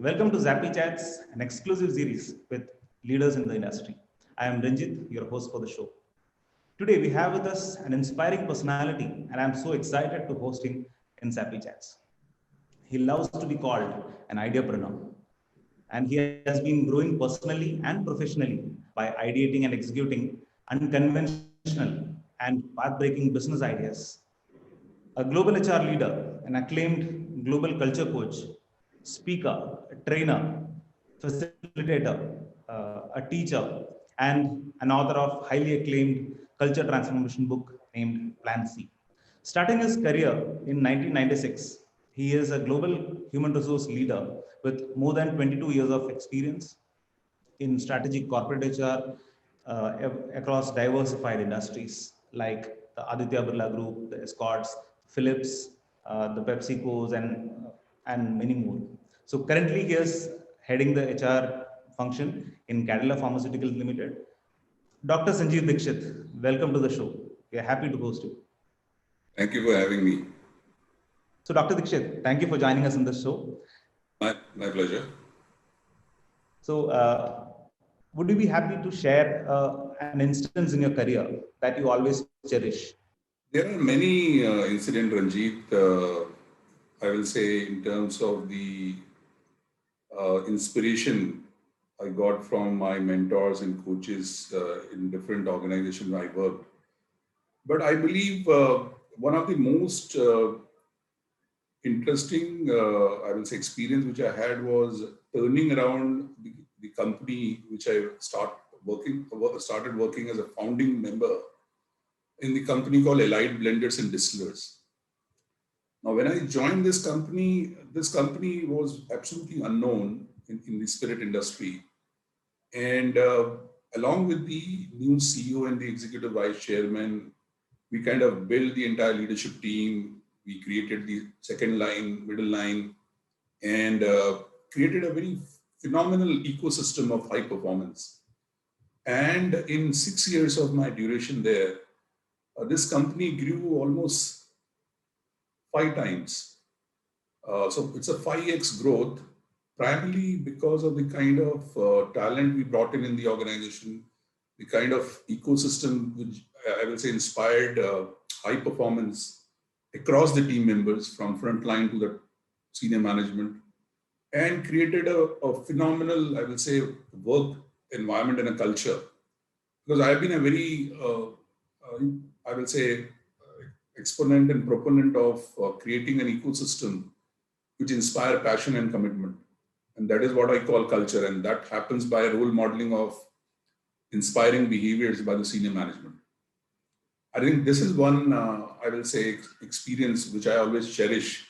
Welcome to Zappy Chats, an exclusive series with leaders in the industry. I am Ranjit, your host for the show. Today we have with us an inspiring personality, and I'm so excited to host him in Zappy Chats. He loves to be called an ideapreneur, and he has been growing personally and professionally by ideating and executing unconventional and path-breaking business ideas. A global HR leader, an acclaimed global culture coach, speaker, a trainer, facilitator, a teacher, and an author of highly acclaimed culture transformation book named Plan C. Starting his career in 1996, he is a global human resource leader with more than 22 years of experience in strategic corporate HR across diversified industries like the Aditya Birla Group, the Escorts, Philips, the PepsiCos, and many more. So currently, he is heading the HR function in Cadila Pharmaceuticals Limited. Dr. Sanjeev Dikshit, welcome to the show. We are happy to host you. Thank you for having me. So, Dr. Dikshit, thank you for joining us in the show. My pleasure. So, would you be happy to share an instance in your career that you always cherish? There are many incidents, Ranjit. I will say in terms of the inspiration I got from my mentors and coaches in different organizations I worked. But I believe one of the most interesting, I will say, experience which I had was turning around the company which I started working as a founding member in the company called Allied Blenders and Distillers. Now, when I joined this company was absolutely unknown in the spirit industry. And along with the new CEO and the executive vice chairman, we kind of built the entire leadership team. We created the second line, middle line, and created a very phenomenal ecosystem of high performance. And in 6 years of my duration there, this company grew almost 5 times. So it's a 5x growth, primarily because of the kind of talent we brought in the organization, the kind of ecosystem which I will say inspired high performance across the team members from frontline to the senior management, and created a phenomenal, I will say, work environment and a culture. Because I have been a very, I will say, exponent and proponent of creating an ecosystem which inspire passion and commitment. And that is what I call culture. And that happens by a role modeling of inspiring behaviors by the senior management. I think this is one, I will say, experience which I always cherish,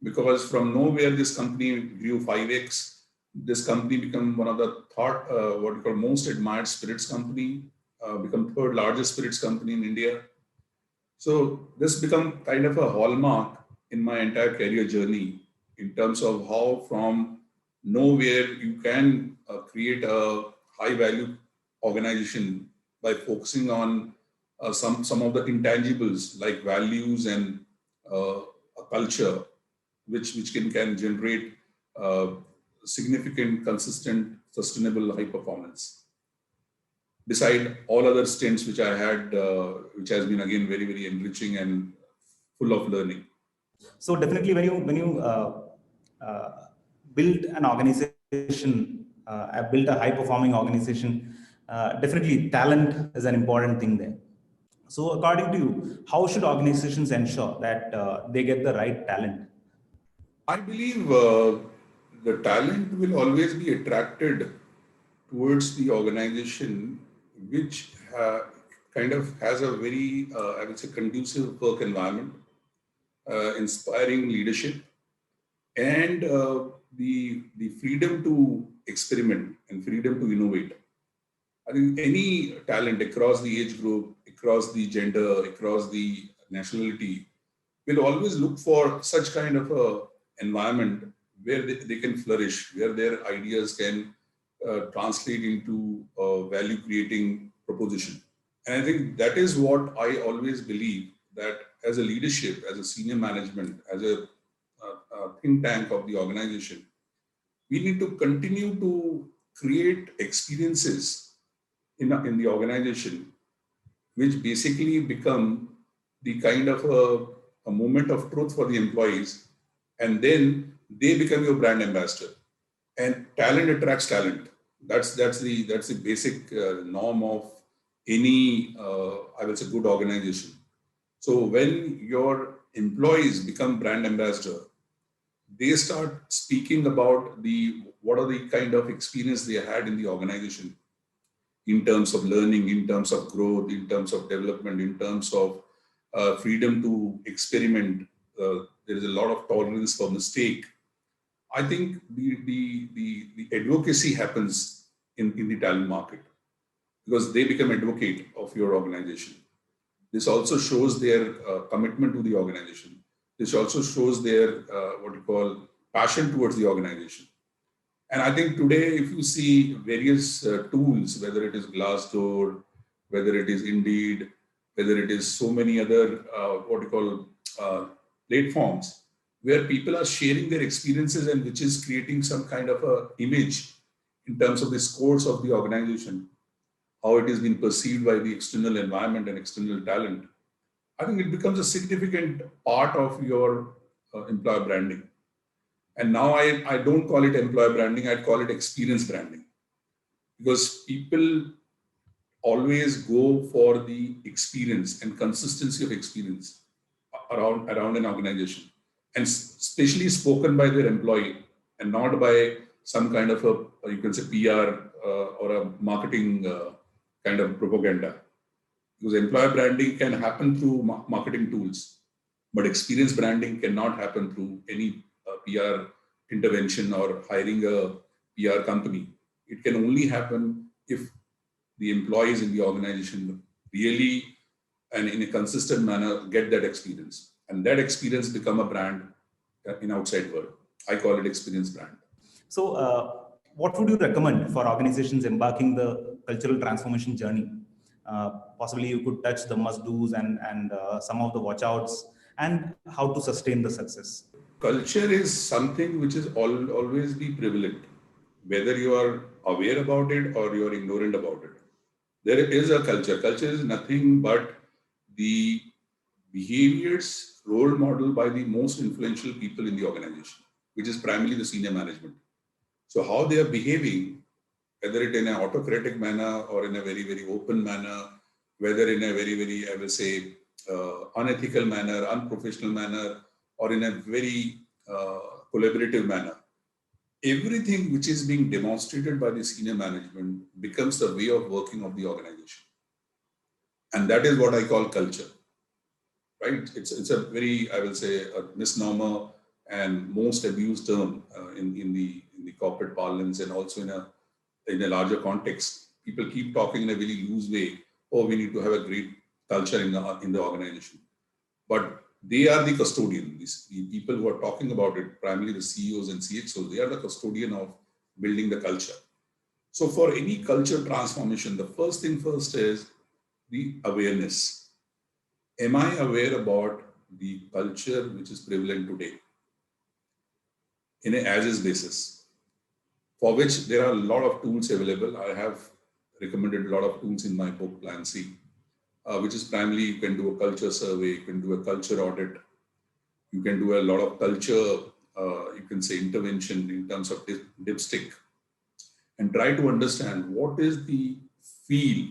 because from nowhere this company grew 5x. This company became one of the what you call most admired spirits company, become third largest spirits company in India. So this become kind of a hallmark in my entire career journey in terms of how from nowhere you can create a high value organization by focusing on some of the intangibles like values and a culture which can generate significant, consistent, sustainable high performance. Beside all other stints which I had, which has been again very, very enriching and full of learning. So definitely, when you build an organization, build a high performing organization, definitely talent is an important thing there. So according to you, how should organizations ensure that they get the right talent? I believe the talent will always be attracted towards the organization which kind of has a very, I would say, conducive work environment, inspiring leadership, and the freedom to experiment and freedom to innovate. I think any talent across the age group, across the gender, across the nationality will always look for such kind of a environment where they can flourish, where their ideas can translate into a value creating proposition. And I think that is what I always believe, that as a leadership, as a senior management, as a think tank of the organization, we need to continue to create experiences in the organization, which basically become the kind of a moment of truth for the employees, and then they become your brand ambassador. And talent attracts talent. That's the basic norm of any I will say good organization. So when your employees become brand ambassador, they start speaking about the what are the kind of experience they had in the organization in terms of learning, in terms of growth, in terms of development, in terms of freedom to experiment. There is a lot of tolerance for mistake. I think the advocacy happens in the talent market because they become advocate of your organization. This also shows their commitment to the organization. This also shows their what you call passion towards the organization. And I think today, if you see various tools, whether it is Glassdoor, whether it is Indeed, whether it is so many other what you call platforms, where people are sharing their experiences and which is creating some kind of a image in terms of the scores of the organization, how it is being perceived by the external environment and external talent. I think it becomes a significant part of your employer branding. And now I don't call it employer branding, I'd call it experience branding. Because people always go for the experience and consistency of experience around an organization. And especially spoken by their employee and not by some kind of a, you can say PR or a marketing kind of propaganda. Because employer branding can happen through marketing tools, but experience branding cannot happen through any PR intervention or hiring a PR company. It can only happen if the employees in the organization really and in a consistent manner get that experience. And that experience become a brand in outside world. I call it experience brand. So, what would you recommend for organizations embarking the cultural transformation journey? Possibly you could touch the must-dos and some of the watch-outs and how to sustain the success. Culture is something which is always be prevalent, whether you are aware about it or you are ignorant about it. There is a culture. Culture is nothing but the behaviors role model by the most influential people in the organization, which is primarily the senior management. So how they are behaving, whether it in an autocratic manner or in a very, very open manner, whether in a very, very, I will say, unethical manner, unprofessional manner, or in a very collaborative manner. Everything which is being demonstrated by the senior management becomes the way of working of the organization. And that is what I call culture, right? It's a very, I will say, a misnomer and most abused term in the corporate parlance and also in a larger context. People keep talking in a very loose way. Oh, we need to have a great culture in the organization. But they are the custodian. The people who are talking about it, primarily the CEOs and CXOs, they are the custodian of building the culture. So for any culture transformation, the first thing first is the awareness. Am I aware about the culture which is prevalent today in an as-is basis, for which there are a lot of tools available. I have recommended a lot of tools in my book, Plan C, which is primarily you can do a culture survey, you can do a culture audit, you can do a lot of culture, you can say intervention in terms of dipstick, and try to understand what is the feel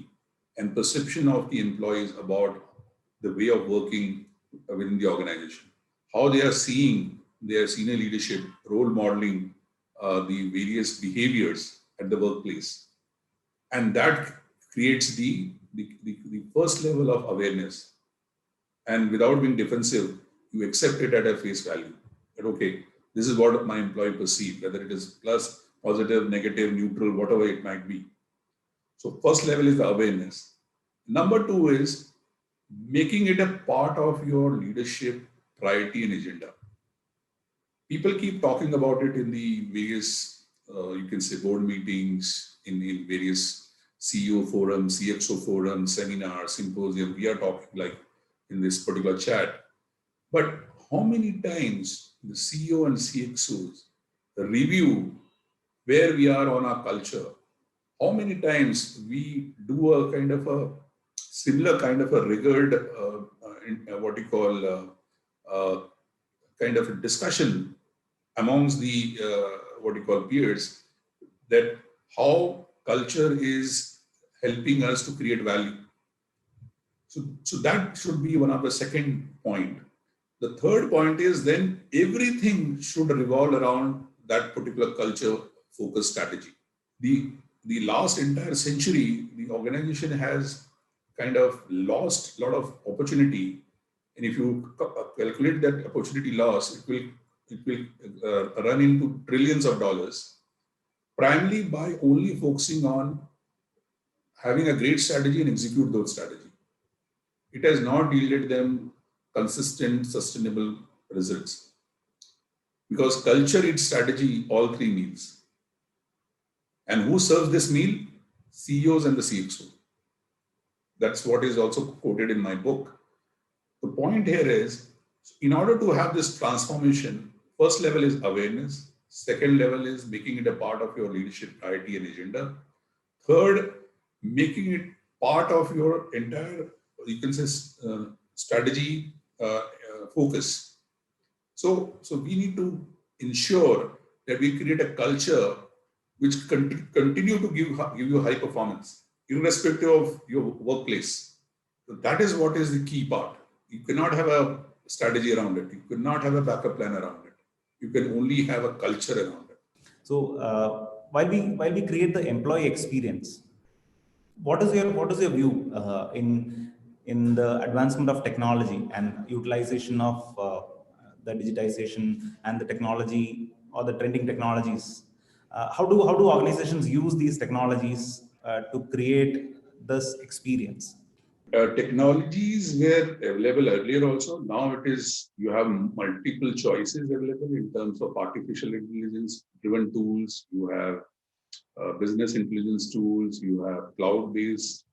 and perception of the employees about the way of working within the organization, how they are seeing their senior leadership role modeling the various behaviors at the workplace. And that creates the first level of awareness. And without being defensive, you accept it at a face value. That, okay, this is what my employee perceived, whether it is plus, positive, negative, neutral, whatever it might be. So first level is the awareness. Number two is making it a part of your leadership priority and agenda. People keep talking about it in the various, you can say, board meetings, in various CEO forums, CXO forums, seminars, symposium. We are talking like in this particular chat. But how many times the CEO and CXOs review where we are on our culture. How many times we do a kind of a similar kind of a rigid, what you call, kind of a discussion amongst the, what you call, peers, that how culture is helping us to create value. So that should be one of the second point. The third point is then everything should revolve around that particular culture focused strategy. The last entire century, the organization has kind of lost a lot of opportunity. And if you calculate that opportunity loss, it will run into trillions of dollars, primarily by only focusing on having a great strategy and execute those strategy. It has not yielded them consistent, sustainable results. Because culture eats strategy all three meals. And who serves this meal? CEOs and the CXO. That's what is also quoted in my book. The point here is, in order to have this transformation, first level is awareness. Second level is making it a part of your leadership priority and agenda. Third, making it part of your entire, you can say, strategy focus. So we need to ensure that we create a culture which continue to give you high performance, irrespective of your workplace. So that is what is the key part. You cannot have a strategy around it. You could not have a backup plan around it. You can only have a culture around it. So while we create the employee experience, what is your view in the advancement of technology and utilization of the digitization and the technology or the trending technologies? How do organizations use these technologies to create this experience? Technologies were available earlier also. Now it is, you have multiple choices available in terms of artificial intelligence driven tools. You have business intelligence tools, you have cloud-based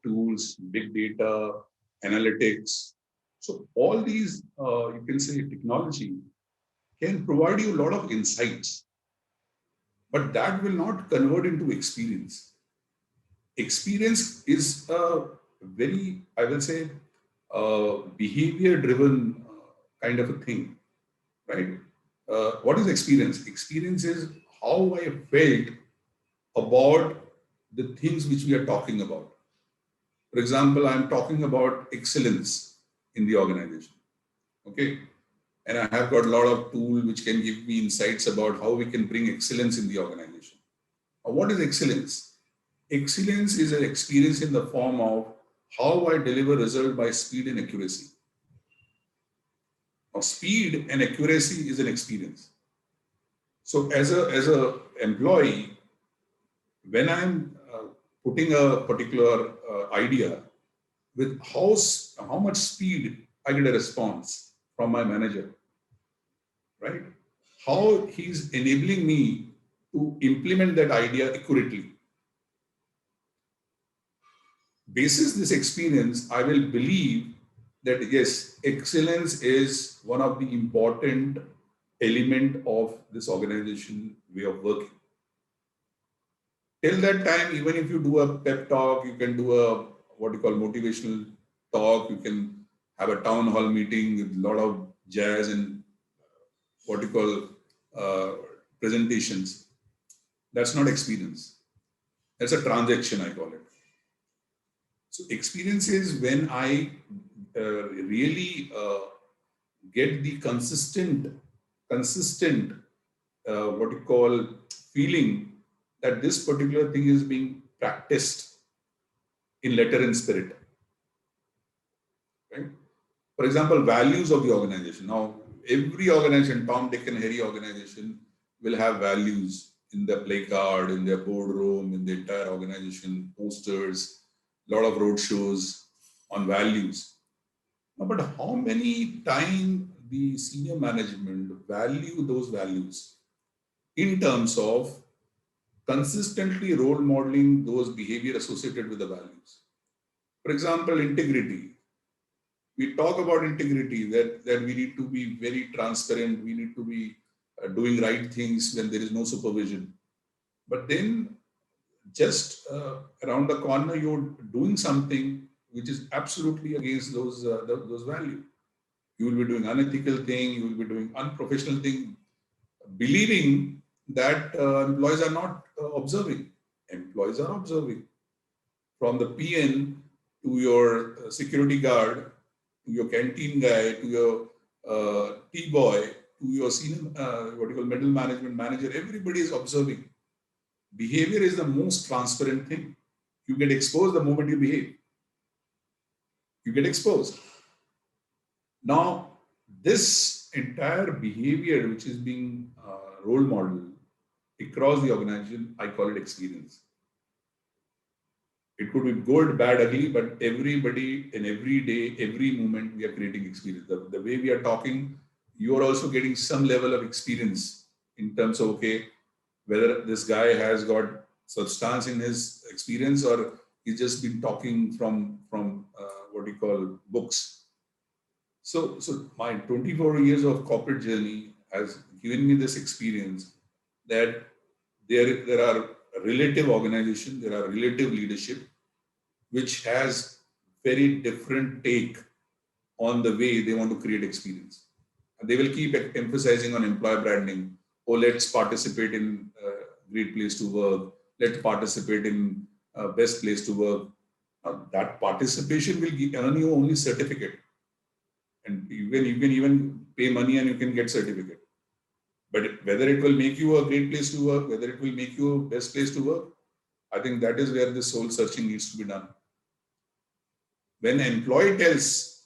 tools, big data, analytics. So all these, you can say, technology can provide you a lot of insights, but that will not convert into experience. Experience is a very, I will say, behavior-driven kind of a thing, right? What is experience? Experience is how I felt about the things which we are talking about. For example, I'm talking about excellence in the organization. Okay. And I have got a lot of tools which can give me insights about how we can bring excellence in the organization. Now, what is excellence? Excellence is an experience in the form of how I deliver result by speed and accuracy. Now, speed and accuracy is an experience. So as a employee, when I'm putting a particular idea, with how much speed I get a response from my manager, right? How he's enabling me to implement that idea accurately. Basis this experience, I will believe that yes, excellence is one of the important element of this organization way of working. Till that time, even if you do a pep talk, you can do a what you call motivational talk, you can have a town hall meeting with a lot of jazz and what you call presentations. That's not experience. That's a transaction, I call it. So experience is when I really get the consistent, what you call feeling that this particular thing is being practiced in letter and spirit. Right? For example, values of the organization. Now, every organization, Tom, Dick, and Harry organization will have values in their placard, in their boardroom, in the entire organization, posters, a lot of road shows on values. But how many times the senior management value those values in terms of consistently role modeling those behavior associated with the values? For example, integrity. We talk about integrity, that we need to be very transparent. We need to be doing right things when there is no supervision. But then just around the corner, you're doing something which is absolutely against those values. You will be doing unethical thing, you will be doing unprofessional thing, believing that employees are not observing. Employees are observing. From the PN to your security guard, to your canteen guy, to your tea boy, to your senior, what you call middle management manager, everybody is observing. Behavior is the most transparent thing. You get exposed the moment you behave. You get exposed. Now, this entire behavior which is being role modeled across the organization, I call it experience. It could be good, bad, ugly, but everybody in every day, every moment, we are creating experience. The way we are talking, you are also getting some level of experience in terms of, okay, whether this guy has got substance in his experience or he's just been talking from what you call books. So my 24 years of corporate journey has given me this experience that there are relative organizations, there are relative leadership, which has very different take on the way they want to create experience. And they will keep emphasizing on employer branding. Oh, let's participate in Great Place to Work. Let's participate in Best Place to Work. That participation will earn you only certificate. And you can even pay money and you can get certificate. But whether it will make you a great place to work, whether it will make you a best place to work, I think that is where the soul searching needs to be done. When an employee tells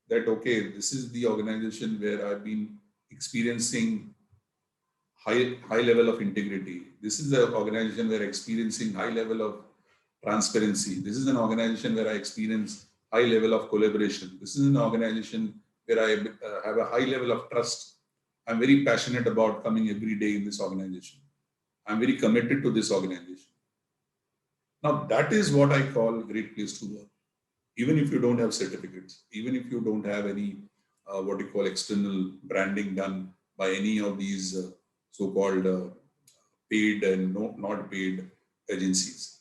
that, okay, this is the organization where I've been experiencing high level of integrity. This is the organization where I'm experiencing high level of transparency. This is an organization where I experience high level of collaboration. This is an organization where I have a high level of trust. I'm very passionate about coming every day in this organization. I'm very committed to this organization. Now, that is what I call great place to work. Even if you don't have certificates, even if you don't have any what you call external branding done by any of these so-called paid and not paid agencies.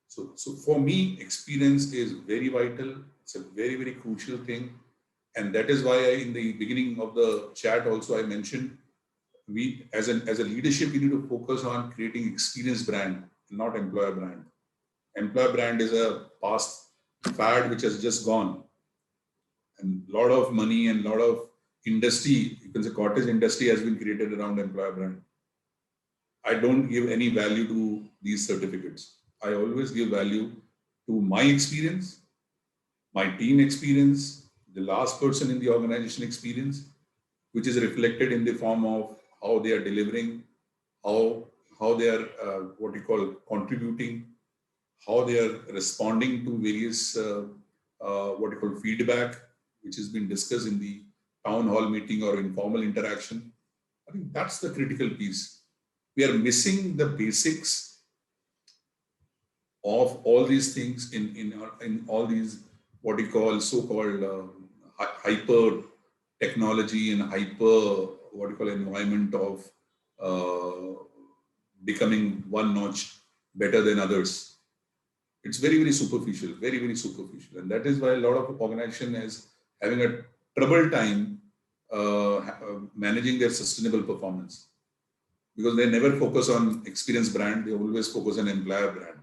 So for me, experience is very vital. It's a very, very crucial thing. And that is why in the beginning of the chat also I mentioned, we as a leadership, we need to focus on creating experience brand, not employer brand. Employer brand is a past fad which has just gone. And a lot of money and a lot of industry, you can say cottage industry has been created around employer brand. I don't give any value to these certificates. I always give value to my experience, my team experience, the last person in the organization experience, which is reflected in the form of how they are delivering, how they are what you call contributing, how they are responding to various what you call feedback, which has been discussed in the town hall meeting or informal interaction. I think that's the critical piece. We are missing the basics of all these things in all these what you call so-called hyper technology and hyper what you call environment of becoming one notch better than others. It's very, very superficial, very, very superficial. And that is why a lot of organization is having a trouble time managing their sustainable performance. Because they never focus on experience brand, they always focus on employer brand.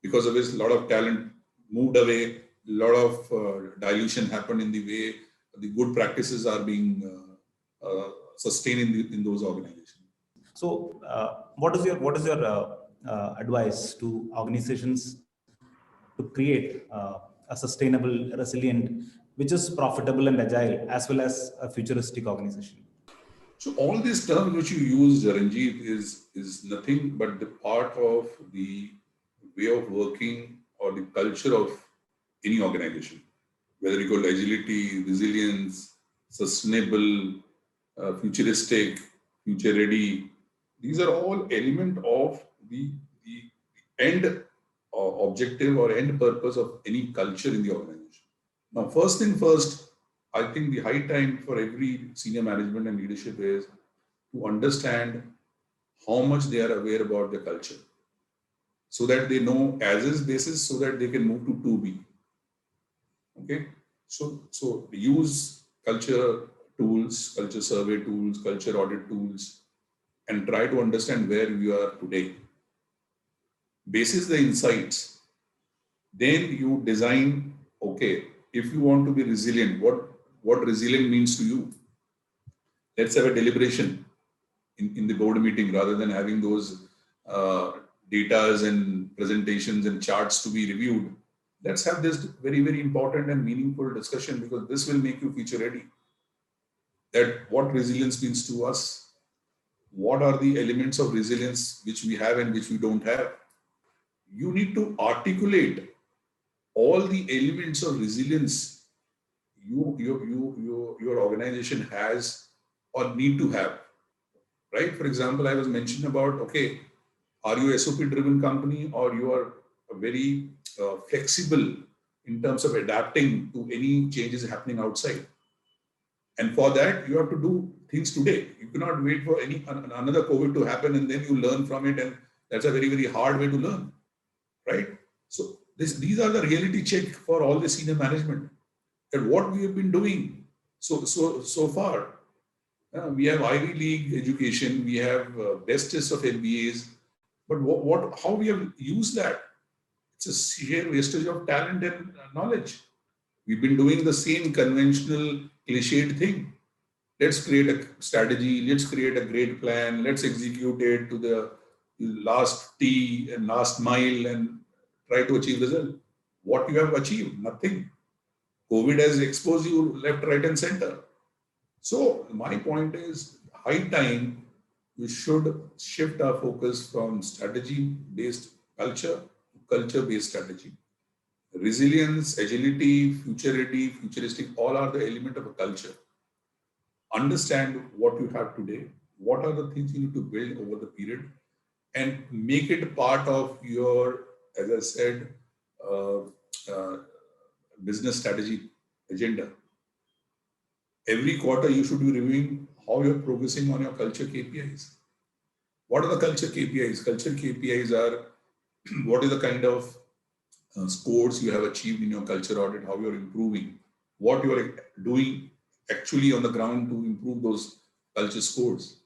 Because of this, a lot of talent moved away, a lot of dilution happened in the way the good practices are being sustained in those organizations. So, what is your advice to organizations to create a sustainable, resilient, which is profitable and agile, as well as a futuristic organization? So all these terms which you use, Ranjit, is nothing but the part of the way of working or the culture of any organization. Whether you call agility, resilience, sustainable, futuristic, future ready, these are all element of the end objective or end purpose of any culture in the organization. Now, first thing first, I think the high time for every senior management and leadership is to understand how much they are aware about their culture, so that they know as is basis, so that they can move to be. Okay, so use culture tools, culture survey tools, culture audit tools, and try to understand where you are today. Basis the insights, then you design. Okay, if you want to be resilient, what resilient means to you? Let's have a deliberation in the board meeting rather than having those datas and presentations and charts to be reviewed. Let's have this very, very important and meaningful discussion, because this will make you future ready. That what resilience means to us, what are the elements of resilience which we have and which we don't have. You need to articulate all the elements of resilience your organization has or need to have. Right? For example, I was mentioning about, okay, are you a SOP driven company, or you are very flexible in terms of adapting to any changes happening outside? And for that, you have to do things today. You cannot wait for another COVID to happen and then you learn from it. And that's a very, very hard way to learn, right? So these are the reality check for all the senior management and what we have been doing so far. We have Ivy League education, we have bestest of MBAs, but how we have used that? It's a sheer wastage of talent and knowledge. We've been doing the same conventional cliched thing. Let's create a strategy, let's create a great plan, let's execute it to the last T and last mile and try to achieve result. What you have achieved? Nothing. COVID has exposed you left, right, and center. So my point is, high time we should shift our focus from strategy-based culture to culture-based strategy. Resilience, agility, future-ready, futuristic, all are the element of a culture. Understand what you have today, what are the things you need to build over the period, and make it part of your, as I said, business strategy agenda. Every quarter, you should be reviewing how you're progressing on your culture KPIs. What are the culture KPIs? Culture KPIs are what is the kind of scores you have achieved in your culture audit, how you're improving, what you are doing actually on the ground to improve those culture scores.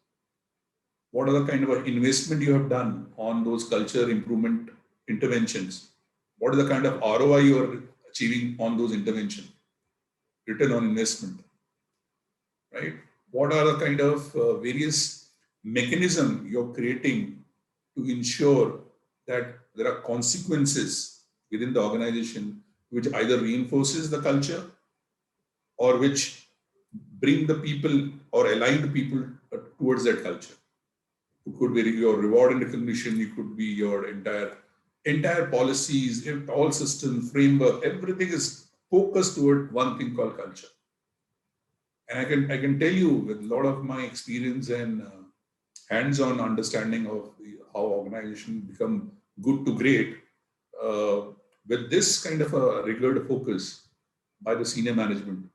What are the kind of investment you have done on those culture improvement interventions? What is the kind of ROI you are achieving on those interventions? Return on investment, right? What are the kind of various mechanism you're creating to ensure that there are consequences within the organization which either reinforces the culture or which bring the people or align the people towards that culture? It could be your reward and recognition, it could be your entire policies, all system, framework, everything is focused toward one thing called culture. And I can tell you with a lot of my experience and hands-on understanding of how organizations become good to great, with this kind of a regular focus by the senior management,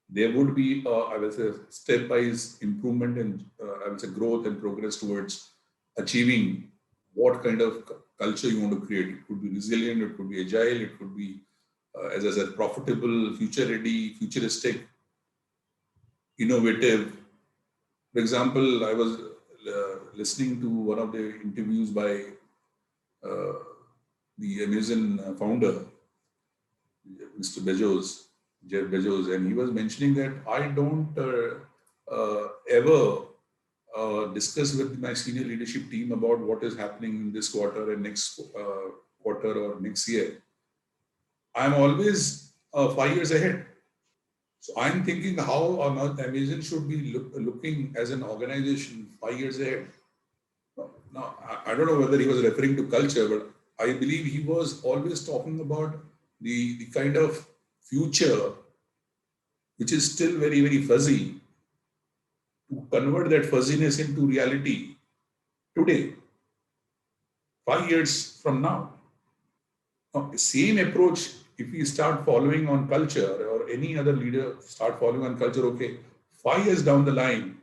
there would be, I will say, stepwise improvement and I will say growth and progress towards achieving what kind of culture you want to create. It could be resilient, it could be agile, it could be, as I said, profitable, future-ready, futuristic, innovative. For example, I was listening to one of the interviews by the Amazon founder, Mr. Jeff Bezos, and he was mentioning that I don't ever discuss with my senior leadership team about what is happening in this quarter and next quarter or next year. I'm always 5 years ahead. So I'm thinking how Amazon should be looking as an organization 5 years ahead. Now, I don't know whether he was referring to culture, but I believe he was always talking about the kind of future which is still very, very fuzzy, to convert that fuzziness into reality today, 5 years from now. Now, the same approach, if we start following on culture or any other leader start following on culture, okay, 5 years down the line,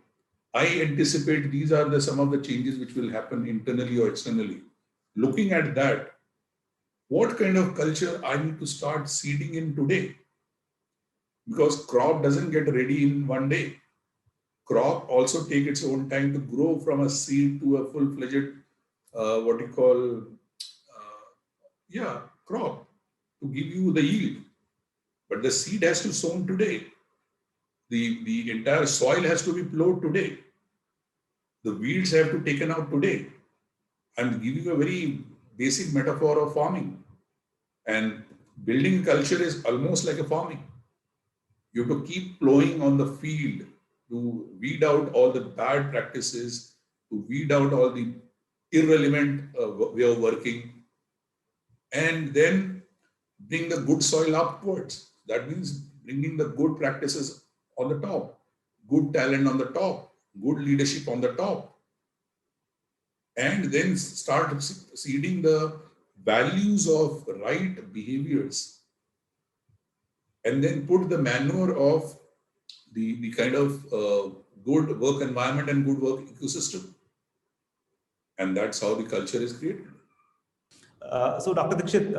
I anticipate these are some of the changes which will happen internally or externally. Looking at that, what kind of culture I need to start seeding in today? Because crop doesn't get ready in one day. Crop also take its own time to grow from a seed to a full-fledged, what you call, crop to give you the yield. But the seed has to sown today. The entire soil has to be plowed today. The weeds have to be taken out today. I'm giving a very basic metaphor of farming. And building culture is almost like a farming. You have to keep plowing on the field to weed out all the bad practices, to weed out all the irrelevant way of working, and then bring the good soil upwards. That means bringing the good practices on the top, good talent on the top, good leadership on the top, and then start seeding the values of right behaviors, and then put the manure of the kind of good work environment and good work ecosystem. And that's how the culture is created. So, Dr. Dikshit,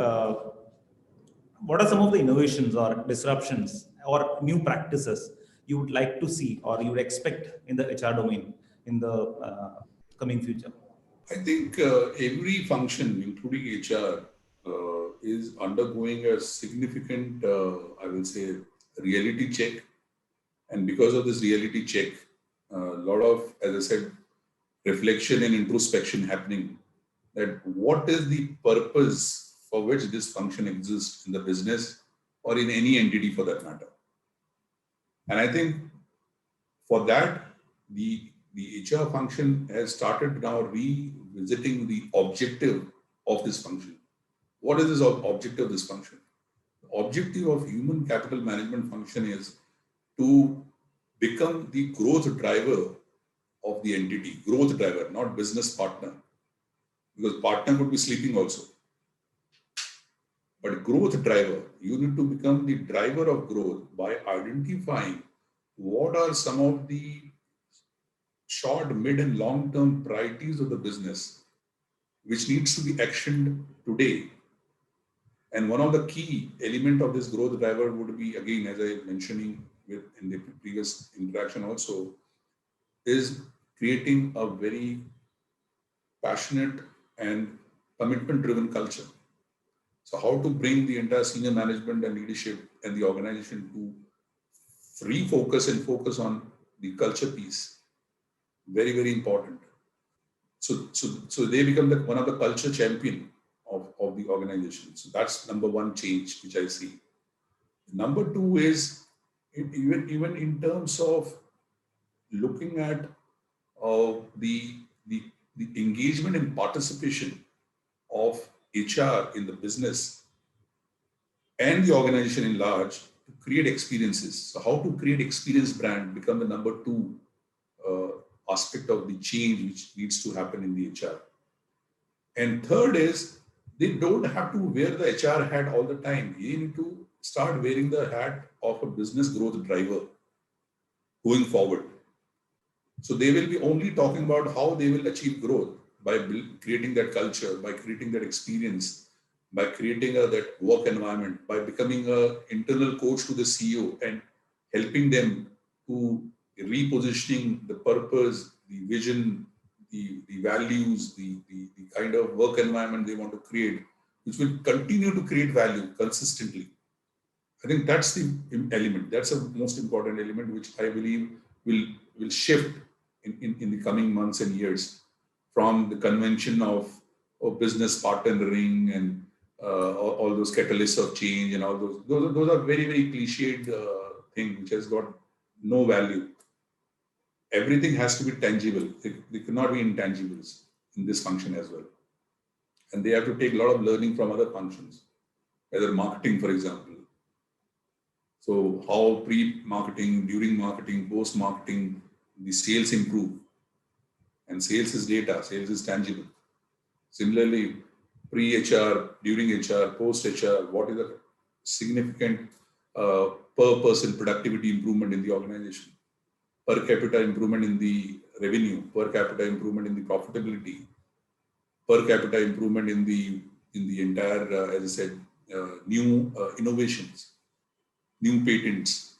what are some of the innovations or disruptions or new practices you would like to see or you would expect in the HR domain in the coming future? I think every function, including HR, is undergoing a significant, I will say, reality check. And because of this reality check, a lot of, as I said, reflection and introspection happening, that what is the purpose for which this function exists in the business or in any entity for that matter. And I think for that, the HR function has started now revisiting the objective of this function. What is this objective of this function? The objective of human capital management function is to become the growth driver of the entity, growth driver, not business partner, because partner could be sleeping also. But growth driver, you need to become the driver of growth by identifying what are some of the short, mid, and long-term priorities of the business, which needs to be actioned today. And one of the key element of this growth driver would be, again, as I mentioning in the previous interaction also, is creating a very passionate and commitment-driven culture. So how to bring the entire senior management and leadership and the organization to refocus and focus on the culture piece. Very, very important. So they become one of the culture champion of the organization. So that's number one change, which I see. Number two is even in terms of looking at the engagement and participation of HR in the business and the organization in large to create experiences. So how to create experience brand become the number two aspect of the change which needs to happen in the HR. And third is they don't have to wear the HR hat all the time. You need to start wearing the hat of a business growth driver going forward. So they will be only talking about how they will achieve growth by creating that culture, by creating that experience, by creating that work environment, by becoming an internal coach to the CEO and helping them to repositioning the purpose, the vision, the values, the kind of work environment they want to create, which will continue to create value consistently. I think that's the element. That's the most important element, which I believe will shift in the coming months and years from the convention of business partnering and all those catalysts of change and all those are very, very cliched thing which has got no value. Everything has to be tangible. They cannot be intangibles in this function as well. And they have to take a lot of learning from other functions, whether marketing, for example. So how pre-marketing, during marketing, post-marketing, the sales improve. And sales is data, sales is tangible. Similarly, pre-HR, during HR, post-HR, what is the significant per person productivity improvement in the organization? per capita improvement in the revenue, per capita improvement in the profitability, per capita improvement in the entire, as I said, new innovations, new patents.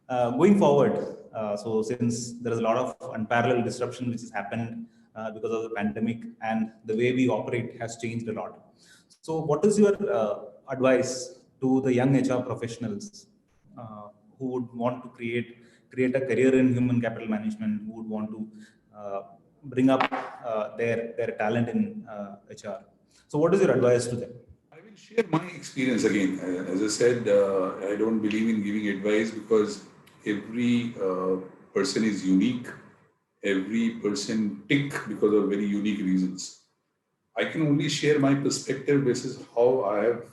Going forward, so since there is a lot of unparalleled disruption which has happened because of the pandemic, and the way we operate has changed a lot. So, what is your advice to the young HR professionals who would want to create a career in human capital management, who would want to bring up their talent in HR? So, what is your advice to them? I will share my experience again. As I said, I don't believe in giving advice because every person is unique. Every person tick because of very unique reasons. I can only share my perspective basis how I have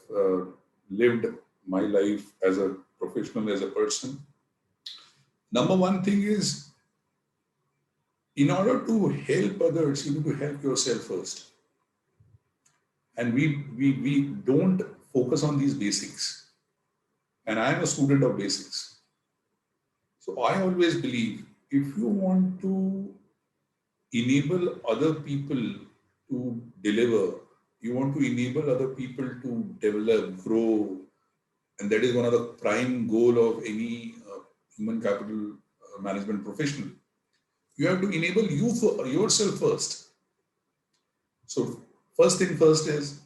lived my life as a professional, as a person. Number one thing is, in order to help others, you need to help yourself first. And we don't focus on these basics. And I am a student of basics. So I always believe if you want to enable other people to deliver, you want to enable other people to develop, grow, and that is one of the prime goal of any human capital management professional. You have to enable you for yourself first. So first thing first is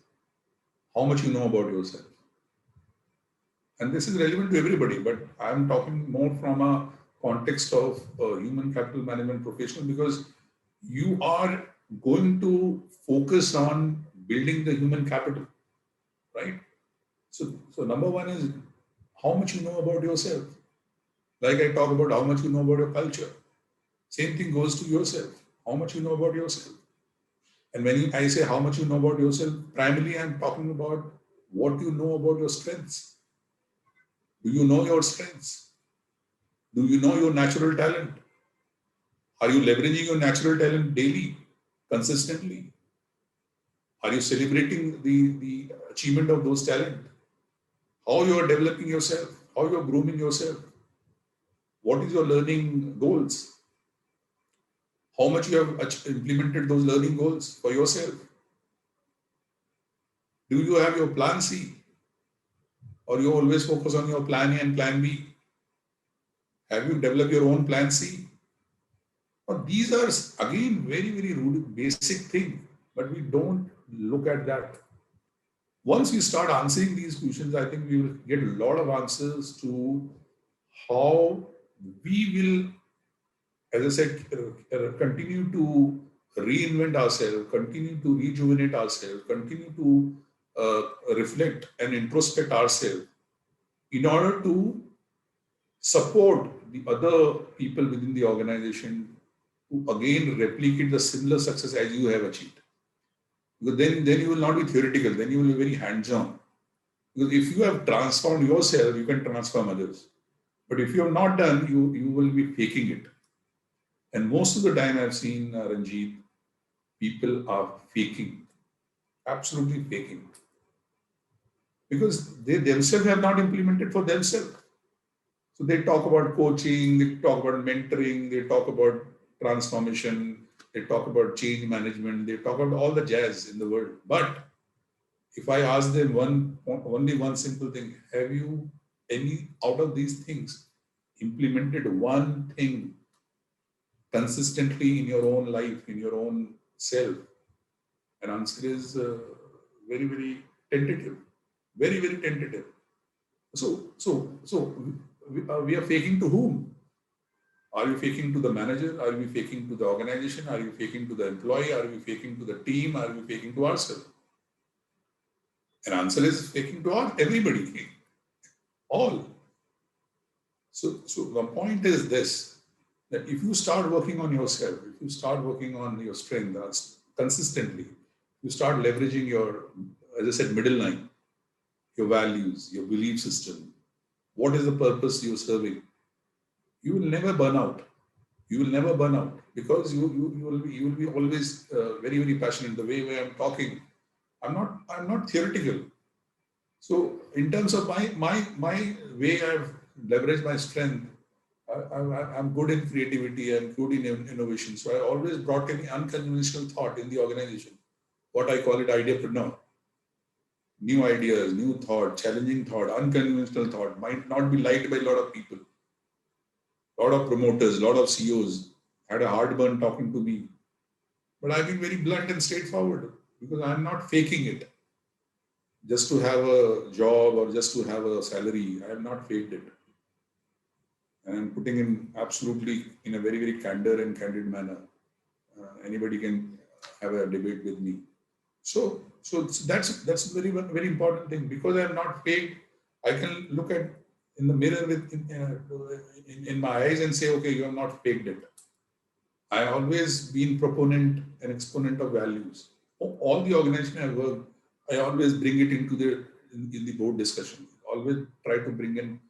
how much you know about yourself. And this is relevant to everybody, but I'm talking more from a context of human capital management professional because you are going to focus on building the human capital, right? So number one is how much you know about yourself. Like I talk about how much you know about your culture. Same thing goes to yourself. How much you know about yourself. And when I say how much you know about yourself, primarily I'm talking about what you know about your strengths. Do you know your strengths? Do you know your natural talent? Are you leveraging your natural talent daily, consistently? Are you celebrating the achievement of those talent? How you are developing yourself? How you are grooming yourself? What is your learning goals? How much you have implemented those learning goals for yourself? Do you have your plan C? Or you always focus on your plan A and plan B? Have you developed your own plan C? Or these are again very, very rude, basic thing, but we don't look at that. Once we start answering these questions, I think we will get a lot of answers to how we will, as I said, continue to reinvent ourselves, continue to rejuvenate ourselves, continue to reflect and introspect ourselves in order to support the other people within the organization to again replicate the similar success as you have achieved. Because then you will not be theoretical, then you will be very hands-on. Because if you have transformed yourself, you can transform others. But if you have not done, you will be faking it. And most of the time I've seen, Ranjit, people are faking, absolutely faking. Because they themselves have not implemented for themselves. So they talk about coaching, they talk about mentoring, they talk about transformation, they talk about change management, they talk about all the jazz in the world. But if I ask them only one simple thing, have you any out of these things implemented one thing consistently in your own life, in your own self? An answer is very, very tentative, very, very tentative. So we are faking to whom? Are you faking to the manager? Are we faking to the organization? Are you faking to the employee? Are we faking to the team? Are we faking to ourselves? An answer is faking to all, everybody, all. So the point is this, that if you start working on yourself, if you start working on your strength consistently, you start leveraging your, as I said, middle line, your values, your belief system, what is the purpose you're serving, you will never burn out. You will never burn out because you will be always very, very passionate. The way I'm talking, I'm not theoretical. So in terms of my way I've leveraged my strength, I'm good in creativity, I'm good in innovation. So I always brought in unconventional thought in the organization, what I call it ideapreneur. New ideas, new thought, challenging thought, unconventional thought might not be liked by a lot of people. A lot of promoters, a lot of CEOs had a heartburn talking to me. But I've been very blunt and straightforward because I'm not faking it just to have a job or just to have a salary. I have not faked it. And I'm putting in absolutely in a very, very candid manner. Anybody can have a debate with me. So that's very important thing because I'm not faked. I can look at in the mirror in my eyes and say, okay, you have not faked it. I always been proponent and exponent of values. All the organization I work, I always bring it into in the board discussion. Always try to bring in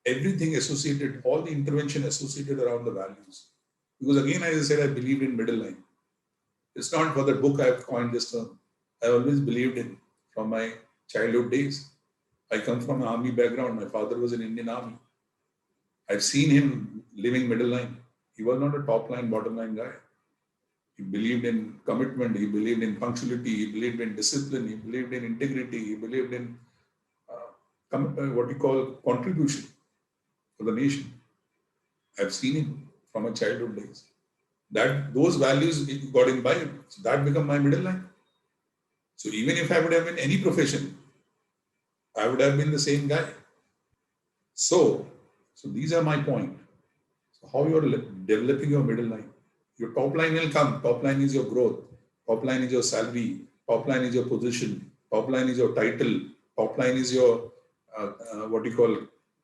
everything associated, all the intervention associated around the values. Because again, as I said, I believe in middle line. It's not for the book I've coined this term. I always believed in from my childhood days. I come from an army background. My father was in Indian Army. I've seen him living middle line. He was not a top line, bottom line guy. He believed in commitment. He believed in punctuality. He believed in discipline. He believed in integrity. He believed in what you call contribution for the nation. I've seen him from my childhood days. That those values got imbibed. So that become my middle line. So even if I would have been any profession, I would have been the same guy. So these are my point. So how you are developing your middle line. Your top line will come. Top line is your growth. Top line is your salary. Top line is your position. Top line is your title. Top line is your what you call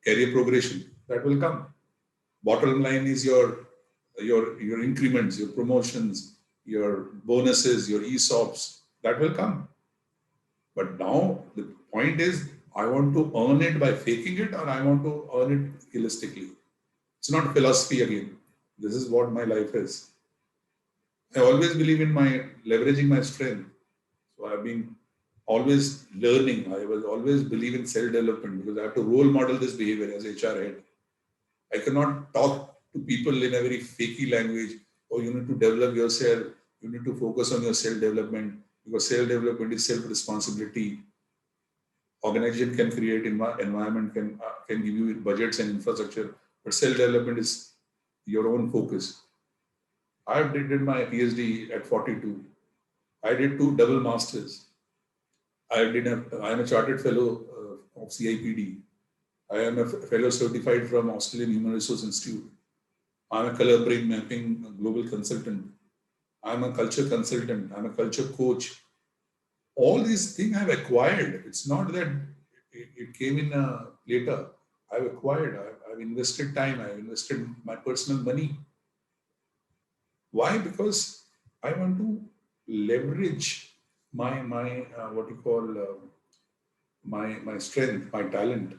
career progression. That will come. Bottom line is your increments, your promotions, your bonuses, your ESOPs. That will come. But now the point is, I want to earn it by faking it, or I want to earn it realistically. It's not philosophy again. This is what my life is. I always believe in my leveraging my strength. So I've been always learning. I will always believe in self-development because I have to role model this behavior as HR head. I cannot talk to people in a very fakey language. Oh, you need to develop yourself. You need to focus on your self-development because self-development is self-responsibility. Organization can create environment, can give you budgets and infrastructure, but self-development is your own focus. I did my PhD at 42. I did 2 double masters. I am a chartered fellow of CIPD. I am a fellow certified from Australian Human Resource Institute. I'm a color brain mapping global consultant. I'm a culture consultant. I'm a culture coach. All these things I've acquired. It's not that it came in later. I've acquired. I've invested time. I've invested my personal money. Why? Because I want to leverage my what you call my strength, my talent.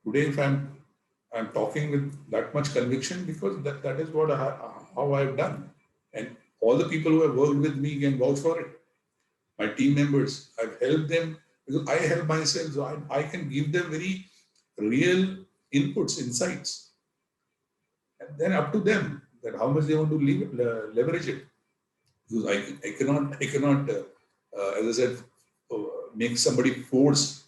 Today, if I'm talking with that much conviction because that is what how I've done, and all the people who have worked with me can vouch for it. My team members, I've helped them because I help myself, so I can give them very real inputs, insights, and then up to them that how much they want to leverage it. Because I cannot as I said, make somebody force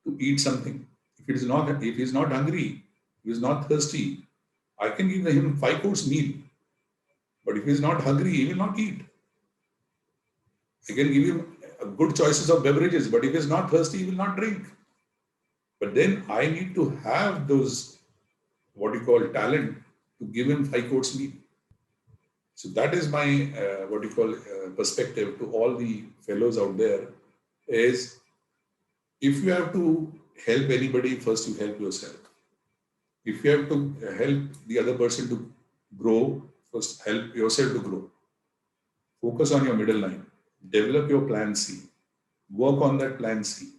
to eat something. If he's not hungry, if he's not thirsty, I can give him 5-course meal. But if he's not hungry, he will not eat. I can give him good choices of beverages, but if he's not thirsty, he will not drink. But then I need to have those, what you call talent, to give him 5-course meal. So that is my, what you call perspective to all the fellows out there is if you have to help anybody, first you help yourself. If you have to help the other person to grow, first help yourself to grow. Focus on your middle line. Develop your plan C. Work on that plan C.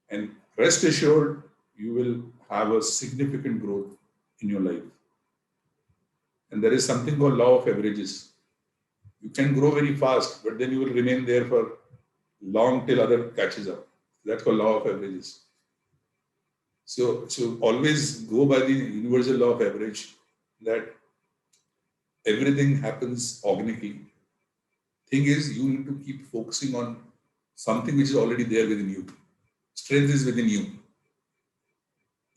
And rest assured, you will have a significant growth in your life. And there is something called law of averages. You can grow very fast, but then you will remain there for long till other catches up. That's called law of averages. So always go by the universal law of average that everything happens organically. Thing is, you need to keep focusing on something which is already there within you. Strength is within you.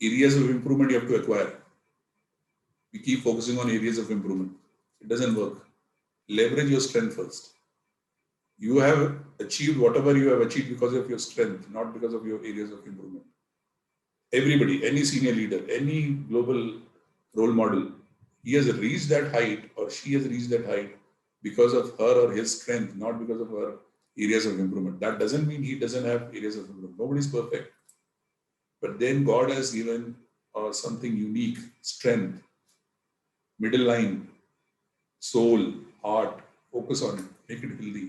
Areas of improvement you have to acquire. You keep focusing on areas of improvement. It doesn't work. Leverage your strength first. You have achieved whatever you have achieved because of your strength, not because of your areas of improvement. Everybody, any senior leader, any global role model, he has reached that height or she has reached that height because of her or his strength, not because of her areas of improvement. That doesn't mean he doesn't have areas of improvement. Nobody's perfect. But then God has given something unique, strength, middle line, soul, heart, focus on it, make it healthy,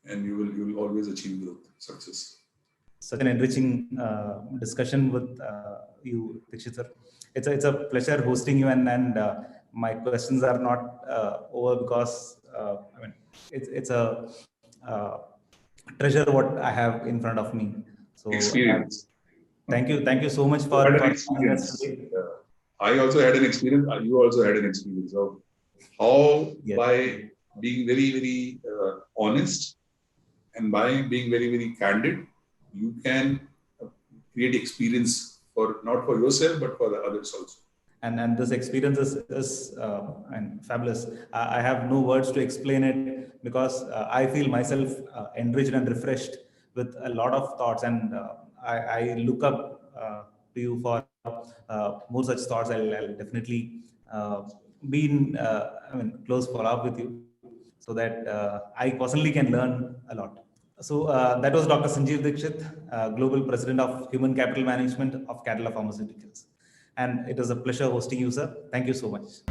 and you will always achieve growth, success. Such an enriching discussion with you, Dikshit sir. It's a pleasure hosting you, and my questions are not over because I mean it's a treasure what I have in front of me. So Experience. thank you so much for Had an joining us experience. today. I also had an experience. You also had an experience of how Yes. by being very, very honest and by being very, very candid, you can create experience for not for yourself but for the others also. And this experience is and fabulous. I have no words to explain it because I feel myself enriched and refreshed with a lot of thoughts, and I look up to you for more such thoughts. I'll definitely be in close follow up with you so that I personally can learn a lot. So that was Dr. Sanjeev Dikshit, Global President of Human Capital Management of Cadila Pharmaceuticals. And it was a pleasure hosting you, sir. Thank you so much.